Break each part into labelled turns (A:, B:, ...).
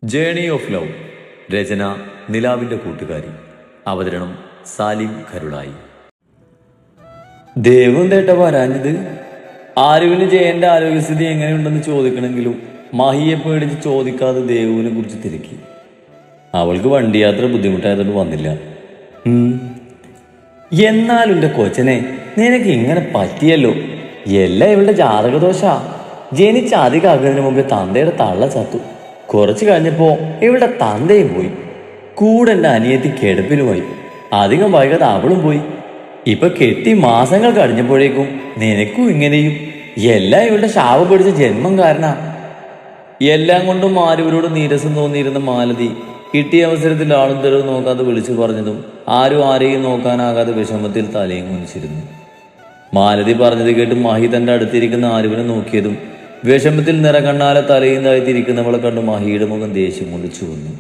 A: Journey of love. രചന നിലാവിൻ്റെ കൂട്ടുകാരി. അവതരണം സാലിം കരുളായി. ദേവും തേട്ട വരാഞ്ഞത് ആരുവിന് ജയന്റെ ആരോഗ്യസ്ഥിതി എങ്ങനെയുണ്ടെന്ന് ചോദിക്കണമെങ്കിലും മഹിയെ പേടിച്ച് ചോദിക്കാതെ ദേവുവിനെ കുറിച്ച് തിരക്കി. അവൾക്ക് വണ്ടി യാത്ര ബുദ്ധിമുട്ടായതുകൊണ്ട് വന്നില്ല. എന്നാലും എൻ്റെ കൊച്ചനെ നിനക്ക് ഇങ്ങനെ പറ്റിയല്ലോ. എല്ലാം ഇവളുടെ ജാതകദോഷ. ജനിച്ച അധികമാകുന്നതിന് മുമ്പേ തന്തയുടെ തള്ള ചത്തു. കുറച്ച് കഴിഞ്ഞപ്പോ ഇവളുടെ തന്തയും പോയി. കൂടെ എൻ്റെ അനിയത്തി കിടപ്പിലുമായി. അധികം വൈകാതെ അവളും പോയി. ഇപ്പൊ കെട്ടി മാസങ്ങൾ കഴിഞ്ഞപ്പോഴേക്കും നിനക്കും ഇങ്ങനെയും. എല്ലാം ഇവളുടെ ശാപം പിടിച്ച ജന്മം കാരണ. എല്ലാം കൊണ്ടും ആരുവരോട് നീരസം തോന്നിയിരുന്ന മാലതി കിട്ടിയ അവസരത്തിൽ ആളും തരവ് നോക്കാതെ വിളിച്ചു പറഞ്ഞതും ആരും ആരെയും നോക്കാനാകാതെ വിഷമത്തിൽ തലയും കുനിച്ചിരുന്നു. മാലതി പറഞ്ഞത് കേട്ട് മഹി തന്റെ അടുത്തിരിക്കുന്ന ആരുവിനെ നോക്കിയതും വിഷമത്തിൽ നിറകണ്ണാലെ തലയും താഴ്ത്തിരിക്കുന്നവളെ കണ്ട് മഹിയുടെ മുഖം ദേഷ്യം കൊണ്ട് ചുവന്നു.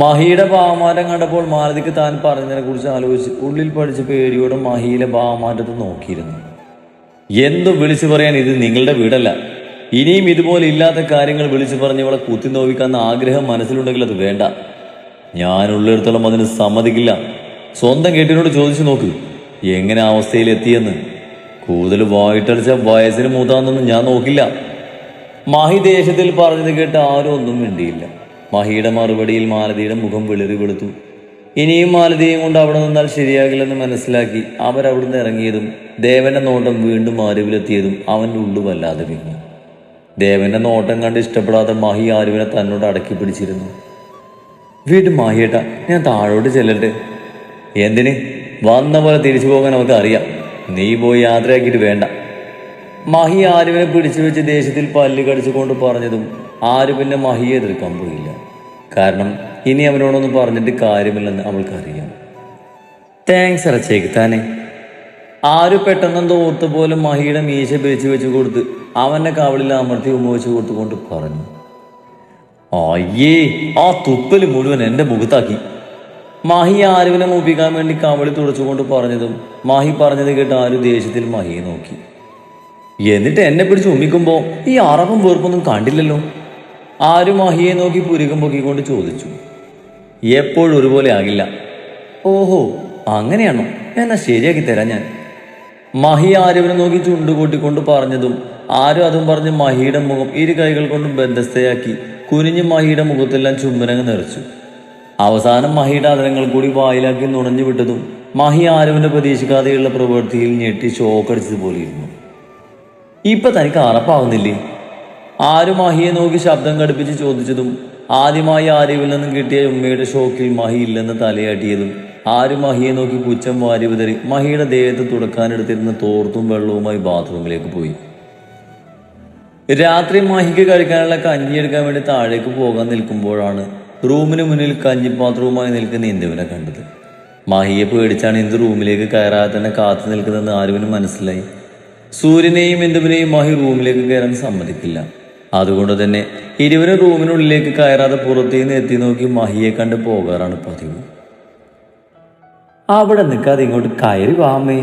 A: മഹിയുടെ ഭാവമാറ്റം കണ്ടപ്പോൾ മാലതിക്ക് താൻ പറഞ്ഞതിനെ കുറിച്ച് ആലോചിച്ച് ഉള്ളിൽ പഠിച്ച് പേടിയോടെ മഹിയിലെ ഭാവമാറ്റത്ത് നോക്കിയിരുന്നു. എന്തും വിളിച്ചു പറയാൻ ഇത് നിങ്ങളുടെ വീടല്ല. ഇനിയും ഇതുപോലെ ഇല്ലാത്ത കാര്യങ്ങൾ വിളിച്ചു പറഞ്ഞ് ഇവളെ കുത്തി നോവിക്കാന്ന ആഗ്രഹം മനസ്സിലുണ്ടെങ്കിൽ അത് വേണ്ട. ഞാൻ ഉള്ളിടത്തോളം അതിന് സമ്മതിക്കില്ല. സ്വന്തം കെട്ടിനോട് ചോദിച്ചു നോക്ക് എങ്ങനെ അവസ്ഥയിൽ എത്തിയെന്ന്. കൂടുതൽ വായിട്ടടിച്ച വയസ്സിന് മൂത്താന്നൊന്നും ഞാൻ നോക്കില്ല. മഹി ദേഷ്യത്തിൽ പറഞ്ഞത് കേട്ട് ആരും ഒന്നും മിണ്ടിയില്ല. മഹിയുടെ മറുപടിയിൽ മാലതിയുടെ മുഖം വിളിറി വെളുത്തു. ഇനിയും മാലതിയും കൊണ്ട് അവിടെ നിന്നാൽ ശരിയാകില്ലെന്ന് മനസ്സിലാക്കി അവരവിടുന്ന് ഇറങ്ങിയതും ദേവന്റെ നോട്ടം വീണ്ടും ആരുവിലെത്തിയതും അവൻ്റെ ഉള്ളു വല്ലാതെ വിങ്ങി. ദേവന്റെ നോട്ടം കണ്ട് ഇഷ്ടപ്പെടാതെ മഹി ആരുവിനെ തന്നോട് അടക്കി പിടിച്ചിരുന്നു. വീണ്ടും മാഹിയേട്ടാ, ഞാൻ താഴോട്ട് ചെല്ലട്ടെ. എന്തിന്? വന്ന പോലെ തിരിച്ചു പോകാൻ നമുക്ക് അറിയാം. നീ പോയി യാത്രയാക്കിയിട്ട് വേണ്ട. മഹി ആരുവിനെ പിടിച്ചു വെച്ച് ദേഷ്യത്തിൽ പല്ല് കടിച്ചുകൊണ്ട് പറഞ്ഞതും ആരു പിന്നെ മഹിയെ എതിർക്കാൻ പോയില്ല. കാരണം ഇനി അവനോടൊന്നും പറഞ്ഞിട്ട് കാര്യമില്ലെന്ന് അവൾക്കറിയാം. താങ്ക്സ് അറച്ചേക്ക് താനെ. ആരു പെട്ടെന്നെന്തോ ഓർത്ത പോലെ മഹിയുടെ മീശ പിരിച്ചു വെച്ച് കൊടുത്ത് അവന്റെ കവളിൽ അമർത്തി ഉമ്മ കൊടുത്തുകൊണ്ട് പറഞ്ഞു. അയ്യേ, ആ തുപ്പല് മുഴുവൻ എൻ്റെ മുഖത്താക്കി. മഹി ആരുവിനെ മൂപ്പിക്കാൻ വേണ്ടി കവളി തുടച്ചുകൊണ്ട് പറഞ്ഞതും മഹി പറഞ്ഞത് കേട്ട് ആരു ദേഷ്യത്തിൽ മഹിയെ നോക്കി. എന്നിട്ട് എന്നെ പിടിച്ച് ഉമ്മിക്കുമ്പോ ഈ അറവും വെറുപ്പൊന്നും കണ്ടില്ലല്ലോ. ആരു മഹിയെ നോക്കി പുരുകം പൊക്കിക്കൊണ്ട് ചോദിച്ചു. എപ്പോഴും ഒരുപോലെ ആകില്ല. ഓഹോ, അങ്ങനെയാണോ? എന്നാ ശരിയാക്കി തരാം ഞാൻ. മഹി ആരുവിനെ നോക്കി ചുണ്ടുകൂട്ടിക്കൊണ്ട് പറഞ്ഞതും ആരും അതും പറഞ്ഞ് മഹിയുടെ മുഖം ഇരു കൈകൾ കൊണ്ടും ബന്ധസ്ഥയാക്കി കുനിഞ്ഞ് മഹിയുടെ മുഖത്തെല്ലാം ചുംബനങ്ങൾ നിറച്ചു. അവസാനം മഹിയുടെ അതരങ്ങൾ കൂടി വായിലാക്കി നുണഞ്ഞു വിട്ടതും മഹി ആരുവിന്റെ പ്രതീക്ഷിക്കാതെയുള്ള പ്രവൃത്തിയിൽ ഞെട്ടി ഷോക്കടിച്ചതുപോലെ ഇരുന്നു. ഇപ്പൊ തനിക്ക് അറപ്പാവുന്നില്ലേ? ആരു മഹിയെ നോക്കി ശബ്ദം കടുപ്പിച്ച് ചോദിച്ചതും ആദ്യമായി ആരുവിൽ നിന്നും കിട്ടിയ ഉമ്മയുടെ ഷോക്കിൽ മഹി ഇല്ലെന്ന് തലയാട്ടിയതും ആരു മഹിയെ നോക്കി പുച്ഛം വാരി വിതറി മഹിയുടെ ദേഹത്ത് തുടക്കാനെടുത്തിരുന്ന തോർത്തും വെള്ളവുമായി ബാത്റൂമിലേക്ക് പോയി. രാത്രി മഹിക്ക് കഴിക്കാനുള്ള കഞ്ഞി എടുക്കാൻ വേണ്ടി താഴേക്ക് പോകാൻ നിൽക്കുമ്പോഴാണ് റൂമിന് മുന്നിൽ കഞ്ഞിപ്പാത്രവുമായി നിൽക്കുന്ന ഇന്ദുവിനെ കണ്ടത്. മഹിയെ പേടിച്ചാണ് ഇന്ദു റൂമിലേക്ക് കയറാതെ തന്നെ കാത്തു നിൽക്കുന്നതെന്ന് ആരുവിന് മനസ്സിലായി. സൂര്യനെയും ഇന്ദുവിനെയും മഹി റൂമിലേക്ക് കയറാൻ സമ്മതിക്കില്ല. അതുകൊണ്ട് തന്നെ ഇരുവരും റൂമിനുള്ളിലേക്ക് കയറാതെ പുറത്തേന്ന് എത്തി നോക്കി മഹിയെ കണ്ട് പോകാറാണ് പതിവ്. അവിടെ നിൽക്കാതെ ഇങ്ങോട്ട് കയറി വാമേ.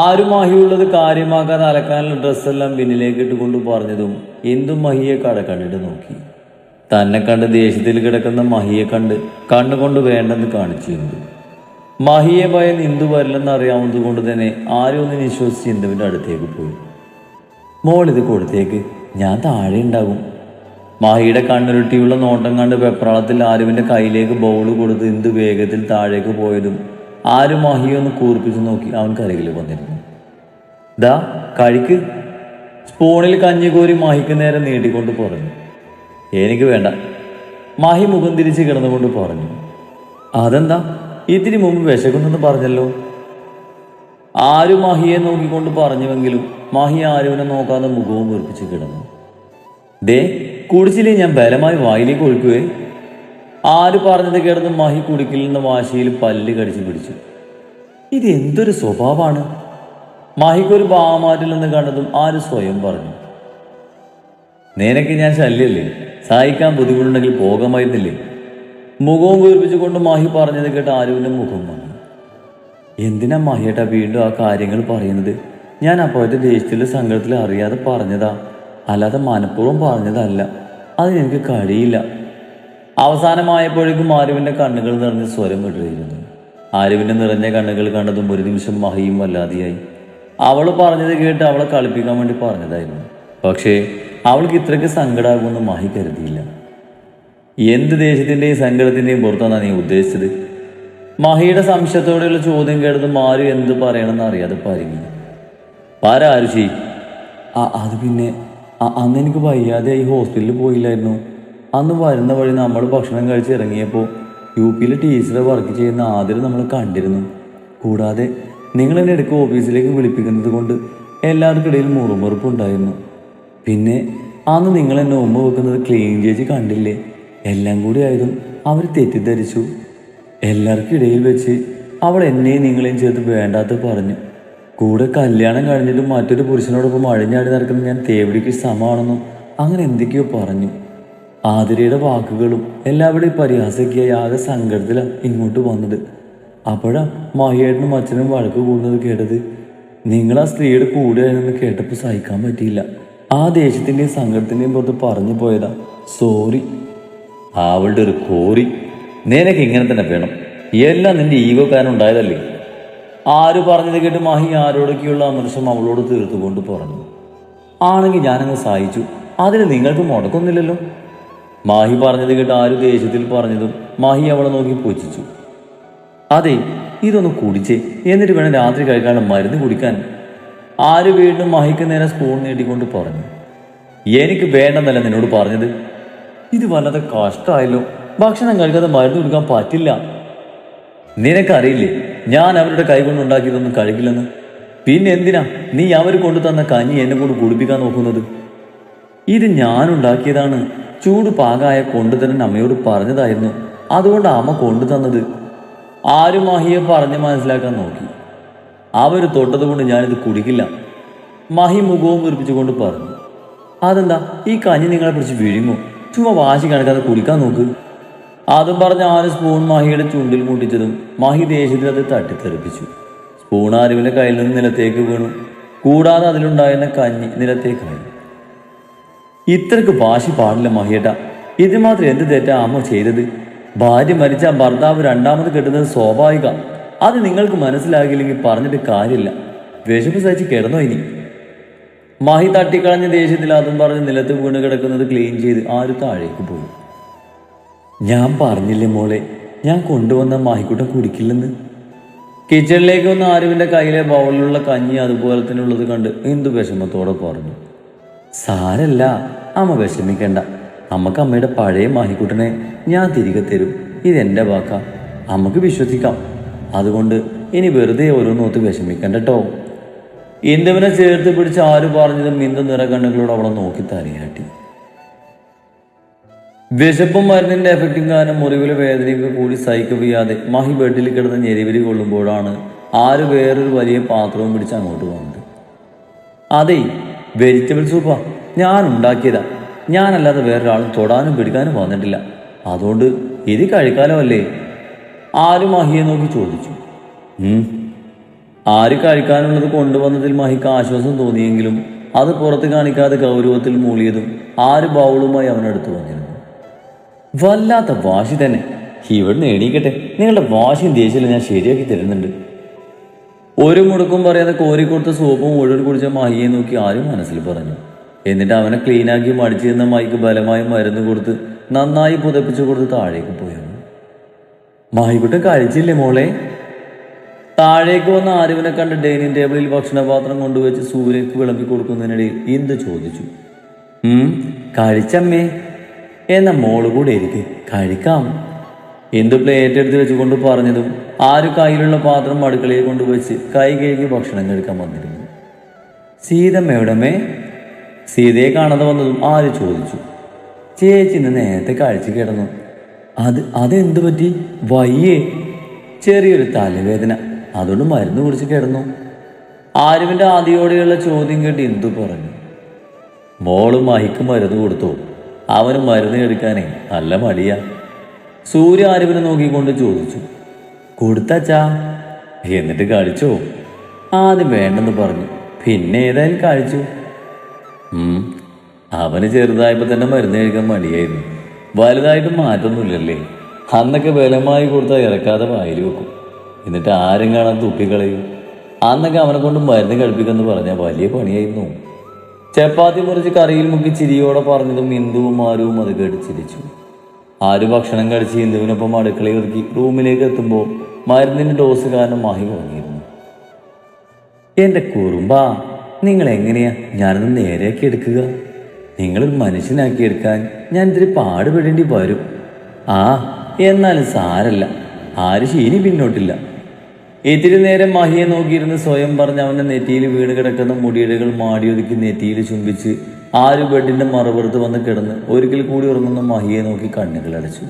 A: ആരും മഹിയുള്ളത് കാര്യമാക്കാതെ അലക്കാനുള്ള ഡ്രസ്സെല്ലാം പിന്നിലേക്ക് ഇട്ടുകൊണ്ട് പറഞ്ഞതും ഇന്ദു മഹിയെ കടക്കണ്ടിട്ട് നോക്കി. തന്നെ കണ്ട് ദേഷ്യത്തിൽ കിടക്കുന്ന മഹിയെ കണ്ട് കണ്ണുകൊണ്ട് വേണ്ടെന്ന് കാണിച്ചിരുന്നു. മഹിയെ ഭയം ഇന്ദു വരില്ലെന്ന് അറിയാവുന്നത് കൊണ്ട് തന്നെ ആരും ഒന്ന് വിശ്വസിച്ച് ഇന്ദുവിൻ്റെ അടുത്തേക്ക് പോയി. മോളിത് കൊടുത്തേക്ക്, ഞാൻ താഴെ ഉണ്ടാകും. മഹിയുടെ കണ്ണുരുട്ടിയുള്ള നോട്ടം കണ്ട് വെപ്രാളത്തിൽ ആരുവിൻ്റെ കയ്യിലേക്ക് ബൗള് കൊടുത്ത് ഇന്ദു വേഗത്തിൽ താഴേക്ക് പോയതും ആരും മഹിയെ ഒന്ന് കൂർപ്പിച്ച് നോക്കി അവൻ കരികിൽ വന്നിരുന്നു. ദാ കഴിക്ക്. സ്പൂണിൽ കഞ്ഞി കോരി മഹിക്ക് നേരെ നീട്ടിക്കൊണ്ട് പറഞ്ഞു. എനിക്ക് വേണ്ട. മഹി മുഖം തിരിച്ച് കിടന്നുകൊണ്ട് പറഞ്ഞു. അതെന്താ? ഇതിന് മുമ്പ് വിശക്കുന്നെന്ന് പറഞ്ഞല്ലോ. ആരു മഹിയെ നോക്കിക്കൊണ്ട് പറഞ്ഞുവെങ്കിലും മഹി ആരുവിനെ നോക്കാതെ മുഖവും വീർപ്പിച്ച് കിടന്നു. ദേ കുടിച്ചില്ലേ ഞാൻ ബലമായി വായിലേക്ക് ഒഴിക്കുവേ. ആര് പറഞ്ഞത് കിടന്ന് മഹി കുടിക്കില്ലെന്ന വാശിയിൽ പല്ല് കടിച്ചു പിടിച്ചു. ഇത് എന്തൊരു സ്വഭാവമാണ്. മഹിക്കൊരു ഭാവമാറ്റില്ലെന്ന് കണ്ടതും ആര് സ്വയം പറഞ്ഞു. നിനക്ക് ഞാൻ ശല്യല്ലേ? സഹായിക്കാൻ ബുദ്ധിമുട്ടുണ്ടെങ്കിൽ പോകാമായിരുന്നില്ലേ? മുഖവും വീർപ്പിച്ചുകൊണ്ട് മഹി പറഞ്ഞത് കേട്ട് ആരുവിൻ്റെ മുഖം വന്നു. എന്തിനാ മഹിയേട്ടാ വീണ്ടും ആ കാര്യങ്ങൾ പറയുന്നത്? ഞാൻ അപ്പോഴത്തെ ദേഷ്യത്തിലെ സങ്കടത്തിൽ അറിയാതെ പറഞ്ഞതാ, അല്ലാതെ മനഃപൂർവ്വം പറഞ്ഞതല്ല. അതിനെനിക്ക് കഴിയില്ല. അവസാനമായപ്പോഴേക്കും ആരുവിൻ്റെ കണ്ണുകൾ നിറഞ്ഞ് സ്വരം വിട്ടിരുന്നു. ആരുവിൻ്റെ നിറഞ്ഞ കണ്ണുകൾ കണ്ടതും ഒരു നിമിഷം മഹിയും വല്ലാതെയായി. അവൾ പറഞ്ഞത് കേട്ട് അവളെ കളിപ്പിക്കാൻ വേണ്ടി പറഞ്ഞതായിരുന്നു. പക്ഷേ അവൾക്ക് ഇത്രയ്ക്ക് സങ്കടമാകുമെന്ന് മഹി കരുതിയില്ല. എന്ത് ദേഷ്യത്തിൻ്റെയും സങ്കടത്തിൻ്റെയും പുറത്താണ് നീ ഉദ്ദേശിച്ചത്? മഹിയുടെ സംശയത്തോടെയുള്ള ചോദ്യം കേട്ടതും ആരും എന്ത് പറയണമെന്ന് അറിയാതെ പരിങ്ങി. ആരുഷി? അത് പിന്നെ അന്ന് എനിക്ക് വയ്യാതെയായി ഹോസ്പിറ്റലിൽ പോയില്ലായിരുന്നു. അന്ന് വരുന്ന വഴി നമ്മൾ ഭക്ഷണം കഴിച്ച് ഇറങ്ങിയപ്പോൾ UP-യിലെ ടീച്ചറെ വർക്ക് ചെയ്യുന്ന ആദ്യം നമ്മൾ കണ്ടിരുന്നു. കൂടാതെ നിങ്ങൾ എന്നെ ഇടയ്ക്ക് ഓഫീസിലേക്ക് വിളിപ്പിക്കുന്നത് കൊണ്ട് എല്ലാവർക്കിടയിൽ മുറുമുറുപ്പുണ്ടായിരുന്നു. പിന്നെ അന്ന് നിങ്ങൾ എന്നെ ഉമ്മ വെക്കുന്നത് ക്ലീൻ ചേച്ചി കണ്ടില്ലേ? എല്ലാം കൂടി ആയതും അവർ തെറ്റിദ്ധരിച്ചു. എല്ലാവർക്കും ഇടയിൽ വെച്ച് അവൾ എന്നെയും നിങ്ങളെയും ചേർത്ത് വേണ്ടാത്ത പറഞ്ഞു. കൂടെ കല്യാണം കഴിഞ്ഞിട്ടും മറ്റൊരു പുരുഷനോടൊപ്പം അഴിഞ്ഞാടി നടക്കുന്ന ഞാൻ തേവടിക്ക് സമമാണെന്നും അങ്ങനെ എന്തൊക്കെയോ പറഞ്ഞു. ആതിരയുടെ വാക്കുകളും എല്ലാവരുടെയും പരിഹാസയ്ക്കായി ആകെ സങ്കടത്തിലാണ് ഇങ്ങോട്ട് വന്നത്. അപ്പോഴാ മഹിയേട്ടനും അച്ഛനും വഴക്ക് കൂടുന്നത് കേട്ടത്. നിങ്ങൾ ആ സ്ത്രീയുടെ കൂടെയാണെന്ന് കേട്ടപ്പോൾ സഹിക്കാൻ പറ്റിയില്ല. ആ ദേഷ്യത്തിൻ്റെയും സങ്കടത്തിൻ്റെയും പുറത്ത് പറഞ്ഞു പോയതാ. സോറി. അവളുടെ ഒരു കോറി. നിനക്ക് ഇങ്ങനെ തന്നെ വേണം. എല്ലാം നിന്റെ ഈഗോക്കാരൻ ഉണ്ടായതല്ലേ? ആര് പറഞ്ഞത് കേട്ട് മഹി ആരോടൊക്കെയുള്ള അമർഷം അവളോട് തീർത്തുകൊണ്ട് പറഞ്ഞു. ആണെങ്കിൽ ഞാനങ്ങ് സഹിച്ചു. അതിന് നിങ്ങൾക്ക് മുടക്കൊന്നുമില്ലല്ലോ. മാഹി പറഞ്ഞത് കേട്ട് ആര് ദേഷ്യത്തിൽ പറഞ്ഞതും മാഹി അവളെ നോക്കി പുച്ഛിച്ചു. അതെ, ഇതൊന്ന് കുടിച്ചേ, എന്നിട്ട് വേണം രാത്രി കഴിക്കാനുള്ള മരുന്ന് കുടിക്കാൻ. ആര് വീണ്ടും മഹിക്ക് നേരെ സ്പൂൺ നീട്ടിക്കൊണ്ട് പറഞ്ഞു. എനിക്ക് വേണ്ടെന്നല്ല നിന്നോട് പറഞ്ഞത്. ഇത് വല്ലാതെ കഷ്ടമായല്ലോ. ഭക്ഷണം കഴിക്കാതെ മരുന്ന് കുടിക്കാൻ പറ്റില്ല. നിനക്കറിയില്ലേ ഞാൻ അവരുടെ കൈ കൊണ്ടുണ്ടാക്കിയതൊന്നും കഴിക്കില്ലെന്ന്? പിന്നെ എന്തിനാ നീ അവർ കൊണ്ടു തന്ന കഞ്ഞി എന്നെ കൊണ്ട് കുടിപ്പിക്കാൻ നോക്കുന്നത്? ഇത് ഞാനുണ്ടാക്കിയതാണ്. ചൂട് പാകമായ കൊണ്ടുതരാൻ അമ്മയോട് പറഞ്ഞതായിരുന്നു. അതുകൊണ്ട് അമ്മ കൊണ്ടു തന്നത്. ആരും മഹിയെ പറഞ്ഞ് മനസ്സിലാക്കാൻ നോക്കി. അവർ തൊട്ടത് കൊണ്ട് ഞാനിത് കുടിക്കില്ല. മഹി മുഖവും വീർപ്പിച്ചുകൊണ്ട് പറഞ്ഞു. അതെന്താ, ഈ കഞ്ഞി നിങ്ങളെ പിടിച്ച് വിഴുങ്ങോ? ചുമ്മാ വാശി കണക്കാതെ കുടിക്കാൻ നോക്ക്. അതും പറഞ്ഞ് ആര് സ്പൂൺ മഹിയുടെ ചുണ്ടിൽ മുട്ടിച്ചതും മഹി ദേഷ്യത്തിൽ അത് തട്ടിത്തെറിപ്പിച്ചു. സ്പൂൺ ആരുവിൻ്റെ കയ്യിൽ നിന്ന് നിലത്തേക്ക് വീണു. കൂടാതെ അതിലുണ്ടായിരുന്ന കഞ്ഞി നിലത്തേക്കായി. ഇത്രക്ക് വാശി പാടില്ല മഹിയേട്ട. ഇത് മാത്രം എന്ത് തെറ്റാ അമ്മ ചെയ്തത്? ഭാര്യ മരിച്ച ഭർത്താവ് രണ്ടാമത് കെട്ടുന്നത് സ്വാഭാവിക. അത് നിങ്ങൾക്ക് മനസ്സിലാകില്ലെങ്കിൽ പറഞ്ഞിട്ട് കാര്യമില്ല. വിശപ്പ് സഹിച്ച് കിടന്നോ ഇനി? മഹി തട്ടിക്കളഞ്ഞ ദേഷ്യത്തിൽ അതും പറഞ്ഞ് നിലത്ത് വീണ് കിടക്കുന്നത് ക്ലീൻ ചെയ്ത് ആര് താഴേക്ക് പോയി. ഞാൻ പറഞ്ഞില്ലേ മോളെ, ഞാൻ കൊണ്ടുവന്ന മാഹിക്കൂട്ടം കുടിക്കില്ലെന്ന്. കിച്ചണിലേക്ക് വന്ന ആരുവിൻ്റെ കയ്യിലെ ബൗളിലുള്ള കഞ്ഞി അതുപോലെ തന്നെ ഉള്ളത് കണ്ട് എന്തു വിഷമത്തോടെ പറഞ്ഞു. സാരല്ല അമ്മ, വിഷമിക്കണ്ട. അമ്മക്ക് അമ്മയുടെ പഴയ മാഹിക്കൂട്ടനെ ഞാൻ തിരികെ തരും. ഇതെൻ്റെ വാക്കാ, അമ്മക്ക് വിശ്വസിക്കാം. അതുകൊണ്ട് ഇനി വെറുതെ ഓരോന്നോത്ത് വിഷമിക്കണ്ട കേട്ടോ. ഇന്ദുവിനെ ചേർത്ത് പിടിച്ച് ആര് പറഞ്ഞതും ഇന്ദു നിറകണ്ണുകളോട് അവളെ നോക്കി തലയാട്ടി. വിശപ്പും മരുന്നിൻ്റെ എഫക്റ്റും കാരണം മുറിവിലെ വേദനയ്ക്ക് കൂടി സഹിക്കവയ്യാതെ മഹി ബെഡിൽ കിടന്ന് ഞെരിവിരി കൊള്ളുമ്പോഴാണ് ആര് വേറൊരു വലിയ പാത്രവും പിടിച്ച് അങ്ങോട്ട് വന്നത്. അതെ, വെജിറ്റബിൾ സൂപ്പാ, ഞാൻ ഉണ്ടാക്കിയതാ. ഞാനല്ലാതെ വേറൊരാളും തൊടാനും പിടിക്കാനും വന്നിട്ടില്ല. അതുകൊണ്ട് ഇത് കഴിക്കാലോ അല്ലേ? ആര് മഹിയെ നോക്കി ചോദിച്ചു. ആര് കഴിക്കാനുള്ളത് കൊണ്ടുവന്നതിൽ മഹിക്ക് ആശ്വാസം തോന്നിയെങ്കിലും അത് പുറത്ത് കാണിക്കാതെ ഗൗരവത്തിൽ മൂളിയതും ആര് ബൗളുമായി അവനടുത്ത് വന്നിരുന്നു. വല്ലാത്ത വാശി തന്നെ. ഇവിടുന്ന് എണീക്കട്ടെ, നിങ്ങളുടെ വാശിയും ദേഷ്യവും ഞാൻ ശരിയാക്കി തരുന്നുണ്ട്. ഒരു മുടക്കും പറയാതെ കോരിക്കൊടുത്ത സോപ്പും മുഴുവൻ കുടിച്ച മഹിയെ നോക്കി ആരും മനസ്സിൽ പറഞ്ഞു. എന്നിട്ട് അവനെ ക്ലീനാക്കി മടിച്ചിരുന്ന മഹിക്ക് ബലമായി മരുന്ന് കൊടുത്ത് നന്നായി പുതപ്പിച്ചു കൊടുത്ത് താഴേക്ക് പോയാണ്. മഹിക്കുട്ടൻ കഴിച്ചില്ലേ മോളെ? താഴേക്ക് വന്ന ആരുവിനെ കണ്ട് ഡൈനിങ് ടേബിളിൽ ഭക്ഷണപാത്രം കൊണ്ടുവച്ച് സൂര്യക്ക് വിളമ്പി കൊടുക്കുന്നതിനിടയിൽ ഇന്ദു ചോദിച്ചു. കഴിച്ചമ്മേ. എന്നാ മോള് കൂടെ ഇരിക്ക്, കഴിക്കാം. ഇന്ദു പ്ലേറ്റ് എടുത്ത് വെച്ചുകൊണ്ട് പറഞ്ഞതും ആര് കയ്യിലുള്ള പാത്രം അടുക്കളയെ കൊണ്ടുവച്ച് കൈ കഴുകി ഭക്ഷണം കഴിക്കാൻ വന്നിരുന്നു. സീതമ്മയോടമേ? സീതയെ കാണാതെ വന്നതും ആര് ചോദിച്ചു. ചേച്ചി ഇന്ന് നേരത്തെ കഴിച്ചു കിടന്നു. അതെന്തു പറ്റി? വയ്യേ? ചെറിയൊരു തലവേദന, അതുകൊണ്ട് മരുന്ന് കുടിച്ച് കിടന്നു. ആരുവിൻ്റെ ആദ്യോടെയുള്ള ചോദ്യം കേട്ട് ഇന്ദു പറഞ്ഞു. മോള് മഹിക്ക് മരുന്ന് കൊടുത്തു? അവന് മരുന്ന് എടുക്കാനേ നല്ല മടിയാ. സൂര്യ ആരുവിനെ നോക്കിക്കൊണ്ട് ചോദിച്ചു. കൊടുത്തച്ചാ? എന്നിട്ട് കഴിച്ചോ? ആദ്യം വേണ്ടെന്ന് പറഞ്ഞു, പിന്നെ ഏതായാലും കഴിച്ചു. അവന് ചെറുതായപ്പോൾ തന്നെ മരുന്ന് കഴിക്കാൻ മടിയായിരുന്നു. വലുതായിട്ട് മാറ്റൊന്നുമില്ലല്ലേ? അന്നൊക്കെ ബലമായി കൊടുത്താൽ ഇറക്കാതെ വായിൽ വെക്കും, എന്നിട്ട് ആരും കാണാൻ തുപ്പിക്കളയും. അന്നൊക്കെ അവനെ കൊണ്ട് മരുന്ന് കഴിപ്പിക്കുമെന്ന് പറഞ്ഞാൽ വലിയ പണിയായിരുന്നു. ചപ്പാത്തി മുറിച്ച് കറിയിൽ മുക്കി ചിരിയോടെ പറഞ്ഞതും ഇന്ദുവും ആരുവും അത് കേട്ട് ചിരിച്ചു. ആര് ഭക്ഷണം കഴിച്ച് ഇന്ദുവിനൊപ്പം അടുക്കളയിൽ ഒതുക്കി റൂമിലേക്ക് എത്തുമ്പോൾ മരുന്നിന്റെ ഡോസ് കാരണം മാഹി ഉറങ്ങിയിരുന്നു. എന്റെ കുറുമ്പാ, നിങ്ങൾ എങ്ങനെയാ ഞാനൊന്ന് നേരെയാക്കി എടുക്കുക? നിങ്ങളൊരു മനുഷ്യനാക്കി എടുക്കാൻ ഞാൻ ഇത്തിരി പാടുപെടേണ്ടി വരും. ആ എന്നാലും സാരല്ല, ആര് ശീനി പിന്നോട്ടില്ല. ഇത്തിരി നേരം മഹിയെ നോക്കിയിരുന്ന് സ്വയം പറഞ്ഞ് അവന്റെ നെറ്റിയിൽ വീണ് കിടക്കുന്ന മുടിയിഴകൾ മാടിയൊതുക്കി നെറ്റിയിൽ ചുംബിച്ച് ആര് ബെഡിന്റെ മറുപുറത്ത് വന്ന് കിടന്ന് ഒരിക്കൽ കൂടി ഉറങ്ങുന്ന മഹിയെ നോക്കി കണ്ണുകൾ അടച്ചു.